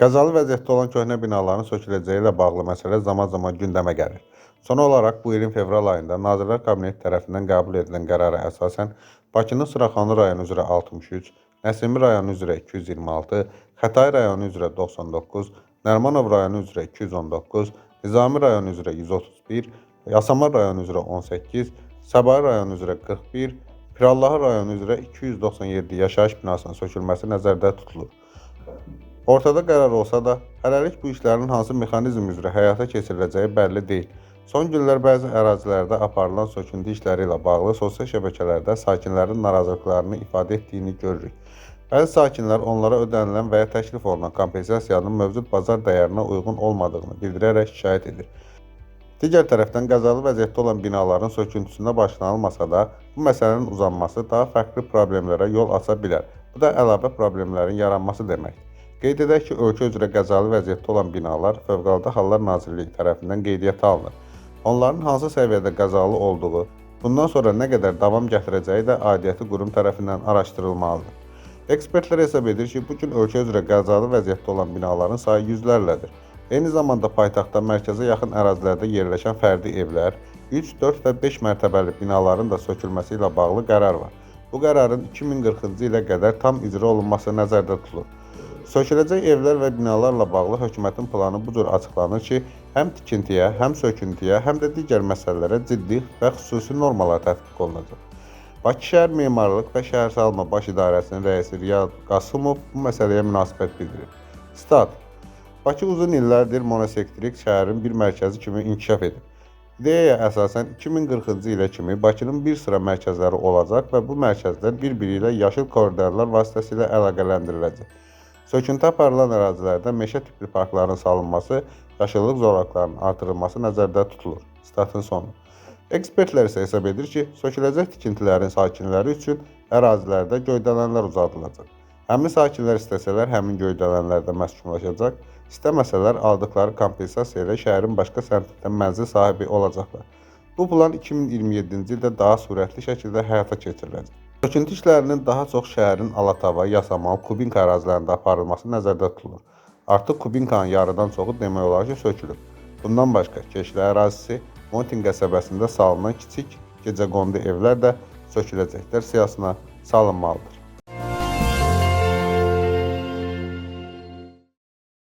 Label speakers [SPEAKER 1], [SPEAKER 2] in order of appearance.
[SPEAKER 1] Qəzalı vəziyyətdə olan köhnə binaların söküləcəyi ilə bağlı məsələ zaman-zaman gündəmə gəlir. Son olaraq bu ilin fevral ayında Nazirlər Kabineti tərəfindən qəbul edilən qərara əsasən Bakının Suraxanı rayonu üzrə 63, Nəsimi rayonu üzrə 226, Xətai rayonu üzrə 99, Nərimanov rayonu üzrə 219, Nizami rayonu üzrə 131, Yasamal rayonu üzrə 18, Səbail rayonu üzrə 41, Pirallahı rayonu üzrə 297 yaşayış binasının sökülməsi nəzərdə tutulur. Ortada qərar olsa da, hələlik bu işlərin hansı mexanizm üzrə həyata keçiriləcəyi bəlli deyil. Son günlər bəzi ərazilərdə aparılan söküntü işləri ilə bağlı sosial şəbəkələrdə sakinlərin narazılıqlarını ifadə etdiyini görürük. Bəzi sakinlər onlara ödənilən və ya təklif olunan kompensasiyanın mövcud bazar dəyərinə uyğun olmadığını bildirərək şikayət edir. Digər tərəfdən qəzalı vəziyyətdə olan binaların söküntüsünə başlanılmasa da, bu məsələnin uzanması daha fərqli problemlərə yol aça bilər. Bu da əlavə problemlərin yaranması deməkdir. Qeyd edək ki, ölkə üzrə qəzalı vəziyyətdə olan binalar Fövqəladə Hallar Nazirliyi tərəfindən qeydiyyata alınır. Onların hansı səviyyədə qəzalı olduğu, bundan sonra nə qədər davam gətirəcəyi də aidiyyəti qurum tərəfindən araşdırılmalıdır. Ekspertlər hesab edir ki, bu gün ölkə üzrə qəzalı vəziyyətdə olan binaların sayı yüzlərlədir. Eyni zamanda paytaxtda mərkəzə yaxın ərazilərdə yerləşən fərdi evlər, 3, 4 və 5 mərtəbəli binaların da sökülməsi ilə bağlı qərar var. Bu qərarın 2040-cı ilə qədər tam icra olunması nəzərdə tutulur. Söküləcək evlər və binalarla bağlı hökumətin planı bu cür açıqlanır ki, həm tikintiyə, həm söküntüyə, həm də digər məsələlərə ciddi və xüsusi normalar tətbiq olunacaq. Bakı şəhər Memarlıq və Şəhərsalma Baş İdarəsinin rəisi Riyad Qasımov bu məsələyə münasibət bildirir. Stat: Bakı uzun illərdir monosektrik şəhərin bir mərkəzi kimi inkişaf edib. İdeyaya əsasən 2040-cı ilə kimi Bakının bir sıra mərkəzləri olacaq və bu mərkəzlər bir-biri ilə yaşıl koridorlar vasitəsilə əlaqələndiriləcək. Söküntü aparılan ərazilərdə meşə tipli parkların salınması, yaşıllıq zolaqlarının artırılması nəzərdə tutulur. Statın sonu. Ekspertlər isə hesab edir ki, söküləcək tikintilərin sakinləri üçün ərazilərdə göydələnlər uzadılacaq. Həmin sakinlər istəsələr həmin göydələnlərdə məskunlaşacaq, istəməsələr aldıqları kompensasiya ilə şəhərin başqa səmtində mənzil sahibi olacaqlar. Bu plan 2027-ci ildə daha sürətli şəkildə həyata keçiriləcək. Söküntü işlərinin daha çox şəhərin Alatava, Yasamal, Kubinka ərazilərində aparılması nəzərdə tutulur. Artıq Kubinkanın yarıdan çoxu demək olar ki, sökülüb. Bundan başqa Keşlə ərazisi, Montin qəsəbəsində salınan kiçik gecəqondu evlər də söküləcəklər siyahısına salınmalıdır.